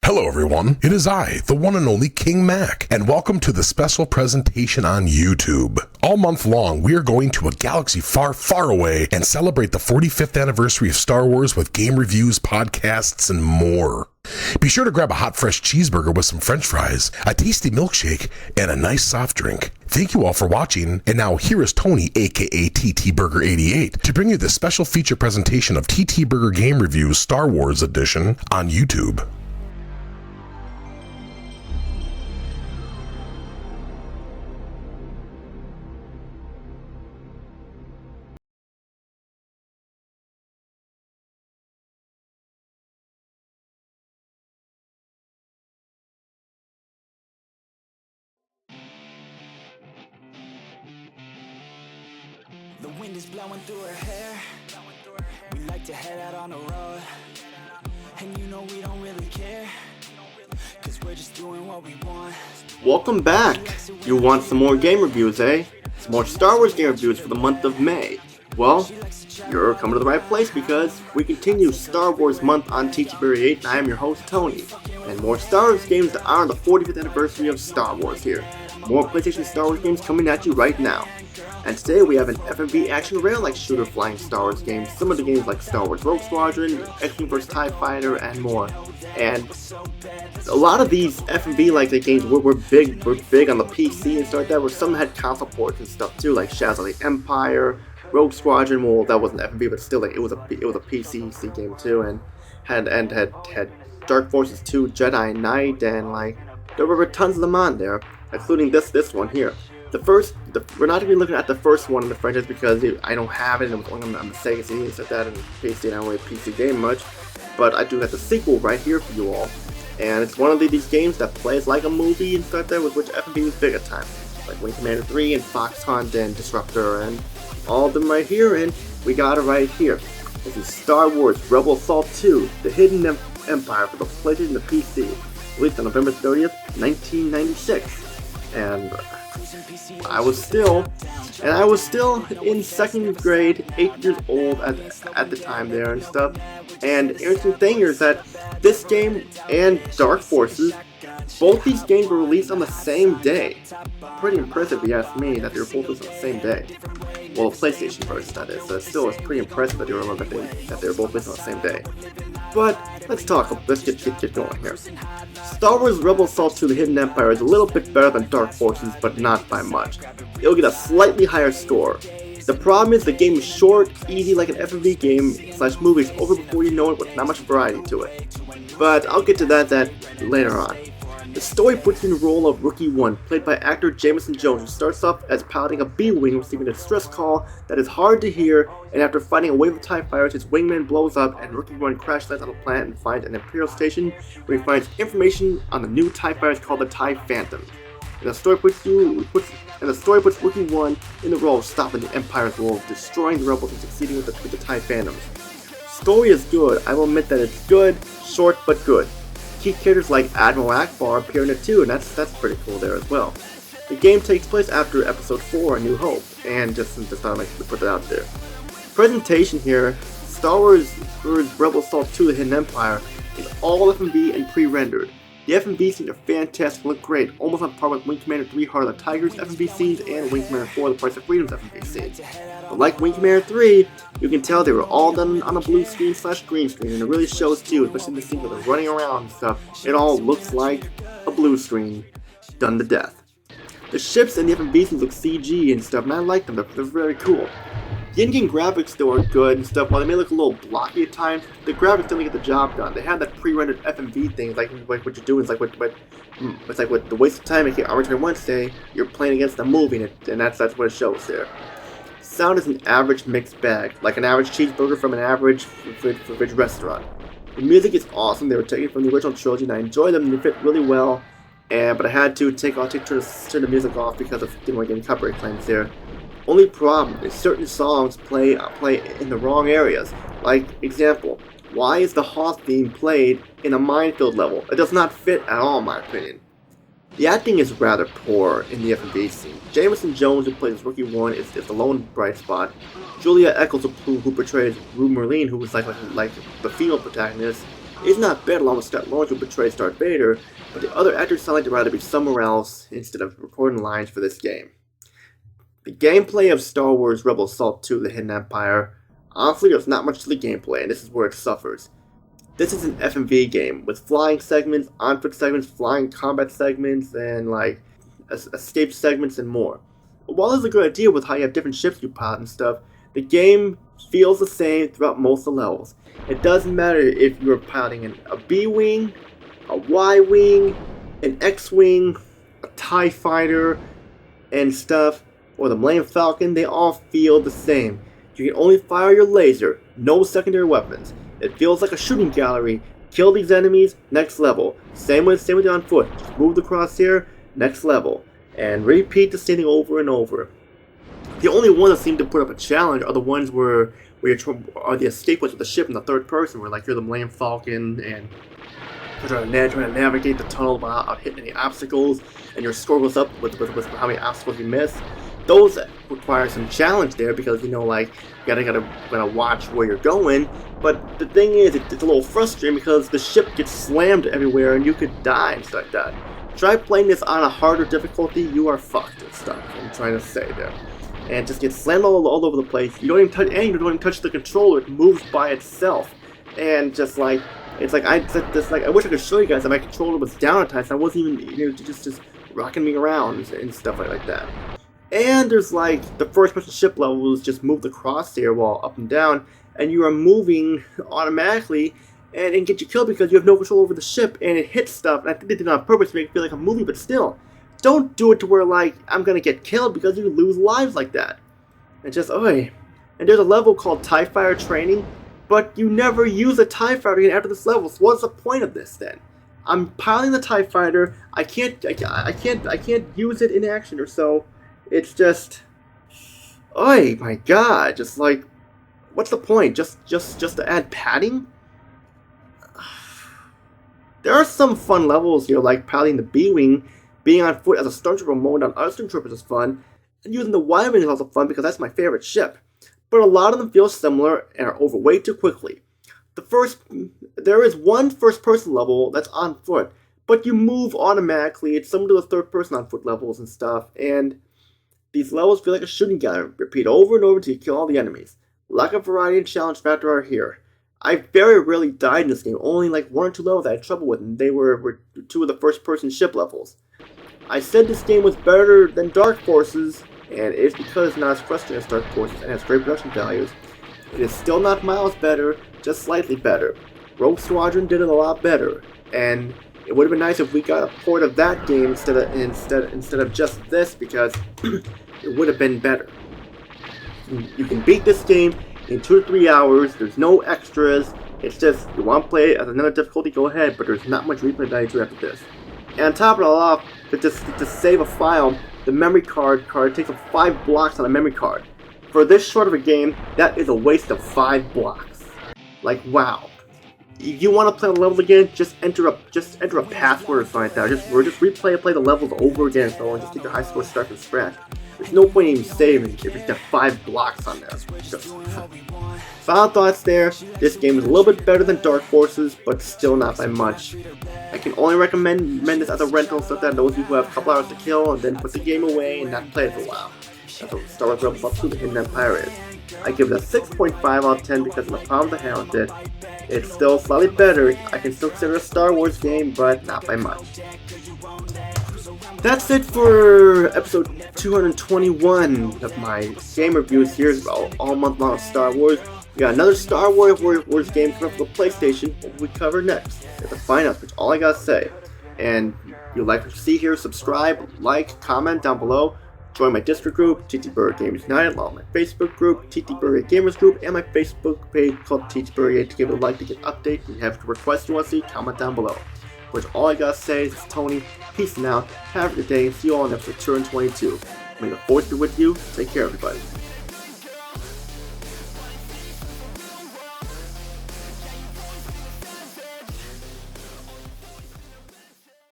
Hello everyone, it is I, the one and only King Mac, and welcome to the special presentation on YouTube. All month long, we are going to a galaxy far, far away and celebrate the 45th anniversary of Star Wars with game reviews, podcasts, and more. Be sure to grab a hot fresh cheeseburger with some french fries, a tasty milkshake, and a nice soft drink. Thank you all for watching, and now here is Tony, aka TTBurger 88, to bring you the special feature presentation of TTBurger Game Reviews Star Wars Edition on YouTube. The wind is blowing through her hair. We like to head out on the road, and you know we don't really care, cause we're just doing what we want. Welcome back! You want some more game reviews, eh? Some more Star Wars game reviews for the month of May. Well, you're coming to the right place because we continue Star Wars month on TTBurger 8, and I am your host, Tony. And more Star Wars games to honor the 45th anniversary of Star Wars here. More PlayStation Star Wars games coming at you right now. And today we have an FMV action rail-like shooter flying Star Wars games, some of the games like Star Wars Rogue Squadron, X-Wing vs. TIE Fighter, and more. And a lot of these FMV-like games were big on the PC and stuff like that, where some had console ports and stuff too, like Shadows of the Empire, Rogue Squadron. Well, that wasn't FMV, but still, like it was a PC game too, and had Dark Forces 2, Jedi Knight, and like there were tons of them on there, including this one here. We're not even looking at the first one in the franchise because I don't have it, and it was only on the Sega CD and stuff like that, and PC, and I don't really PC game much. But I do have the sequel right here for you all, and it's one of these games that plays like a movie and stuff like that, with which FMV was big at times, like Wing Commander 3 and Fox Hunt and Disruptor, and all of them right here, and we got it right here. This is Star Wars Rebel Assault 2: The Hidden Empire for the PlayStation and the PC, released on November 30th, 1996, and I was still in second grade, 8 years old at the time there and stuff. And interesting thing is that this game and Dark Forces, both these games were released on the same day. Pretty impressive if you ask me that they were both released on the same day. Well, PlayStation version that is. So still, it's pretty impressive that they were both released on the same day. But let's get going here. Star Wars Rebel Assault 2: The Hidden Empire is a little bit better than Dark Forces, but not by much. It'll get a slightly higher score. The problem is the game is short, easy like an FMV game / movie. It's over before you know it with not much variety to it. But I'll get to that later on. The story puts you in the role of Rookie 1, played by actor Jamison Jones, who starts off as piloting a B-Wing, receiving a distress call that is hard to hear, and after fighting a wave of TIE fighters, his wingman blows up, and Rookie 1 crash lands on a planet and finds an Imperial station where he finds information on the new TIE fighters called the TIE Phantom. And the story puts Rookie 1 in the role of stopping the Empire's role of destroying the rebels and succeeding with the TIE Phantoms. Story is good. I will admit that it's good, short but good. Key characters like Admiral Akbar appear in it too, and that's pretty cool there as well. The game takes place after Episode 4, A New Hope, and just thought I'd like to put that out there. Presentation here: Star Wars Rebel Assault 2: The Hidden Empire is all FMV and pre-rendered. The FMV scenes are fantastic and look great, almost on par with Wing Commander 3 Heart of the Tigers FMV scenes and Wing Commander 4 The Price of Freedom's FMV scenes. But like Wing Commander 3, you can tell they were all done on a blue screen / green screen, and it really shows too, especially in the scenes where they're running around and stuff. It all looks like a blue screen done to death. The ships and the FMV scenes look CG and stuff, and I like them, they're very cool. The in-game graphics still are good and stuff. While they may look a little blocky at times, the graphics still get the job done. They have that pre-rendered FMV thing, like what you're doing is like it's like with the waste of time making Arbitrary Wednesday, you're playing against a movie, and that's what it shows there. Sound is an average mixed bag, like an average cheeseburger from an average fridge restaurant. The music is awesome. They were taken from the original trilogy, and I enjoy them. And they fit really well. But I had to turn the music off because of didn't want to get any copyright claims there. Only problem is certain songs play in the wrong areas. Like, example, why is the Hoth theme played in a minefield level? It does not fit at all in my opinion. The acting is rather poor in the FMV scene. Jamison Jones, who plays Rookie 1, is the lone bright spot. Julia Eccles, who portrays Rue Merlin, who was like the female protagonist, It's not bad along with Scott Lawrence, who betrays Darth Vader, but the other actors sound like they'd rather be somewhere else instead of recording lines for this game. The gameplay of Star Wars Rebel Assault 2: The Hidden Empire, honestly, there's not much to the gameplay, and this is where it suffers. This is an FMV game with flying segments, on-foot segments, flying combat segments, and like escape segments and more. But while there's a good idea with how you have different ships you pilot and stuff, the game feels the same throughout most of the levels. It doesn't matter if you're piloting a B-Wing, a Y-Wing, an X-Wing, a TIE Fighter, and stuff, or the Millennium Falcon, they all feel the same. You can only fire your laser, no secondary weapons. It feels like a shooting gallery. Kill these enemies, next level. Same with on foot. Just move the crosshair, next level. And repeat the same thing over and over. The only one that seem to put up a challenge are the ones where you're the escape with the ship in the third person, where like you're the Millennium Falcon and you're trying to navigate the tunnel without hitting any obstacles, and your score goes up with how many obstacles you miss. Those require some challenge there because like you gotta watch where you're going. But the thing is, it's a little frustrating because the ship gets slammed everywhere and you could die and stuff like that. Try playing this on a harder difficulty, you are fucked and stuff. I'm trying to say there. And just get slammed all over the place. You don't even touch the controller. It moves by itself. And just like I wish I could show you guys that my controller was down at times. I wasn't even just rocking me around and stuff like that. And there's like the first person ship levels just move the crosshair while up and down, and you are moving automatically and get you killed because you have no control over the ship and it hits stuff. And I think they did it on purpose to make it feel like a movie, but still, don't do it to where like I'm gonna get killed because you lose lives like that. And just And there's a level called TIE Fighter Training, but you never use a TIE Fighter again after this level. So what's the point of this then? I'm piloting the TIE Fighter. I can't use it in action or so. It's just, oh my god! Just like, what's the point? Just to add padding? There are some fun levels here, like piloting the B-Wing, being on foot as a stormtrooper mowing down other stormtroopers is fun, and using the Y-Wing is also fun because that's my favorite ship. But a lot of them feel similar and are over way too quickly. There is one first-person level that's on foot, but you move automatically. It's similar to the third-person on foot levels and stuff, and these levels feel like a shooting gallery. Repeat over and over until you kill all the enemies. Lack of variety and challenge factor are here. I very rarely died in this game. Only like 1 or 2 levels I had trouble with, and they were 2 of the first-person ship levels. I said this game was better than Dark Forces, and it's because it's not as frustrating as Dark Forces and has great production values. It is still not miles better, just slightly better. Rogue Squadron did it a lot better, and it would have been nice if we got a port of that game instead of just this, because it would have been better. You can beat this game in 2 to 3 hours. There's no extras. It's just, you want to play it at another difficulty, go ahead, but there's not much replay value to after this. And on top of it all off, to save a file, the memory card takes up 5 blocks on a memory card. For this short of a game, that is a waste of 5 blocks. Like, wow. If you want to play the level again, just enter a password or something like that. Just play the levels over again, so and just take your high score start from scratch. There's no point in even saving if it's got 5 blocks on there. Final thoughts there. This game is a little bit better than Dark Forces, but still not by much. I can only recommend this as a rental, so that those people who have a couple hours to kill and then put the game away and not play it for a while. That's what Star Wars Rebel Assault 2: The Hidden Empire is. I give it a 6.5 out of 10 because of the problems I had with it. It's still slightly better. I can still consider it a Star Wars game, but not by much. That's it for episode 221 of my game reviews here, all month long of Star Wars. We got another Star Wars game coming up for the PlayStation. What we cover next? At the finals, which all I gotta say. And if you like what you see here, subscribe, like, comment down below. Join my Discord group, TTBurger Gamers United, along with my Facebook group, TTBurger Gamers Group, and my Facebook page called TTBurger to give it a like to get updates. If you have requests you want to see, comment down below. Which all I gotta say is Tony, peace and out, have a good day, and see you all in episode 222. May the force be with you, take care everybody.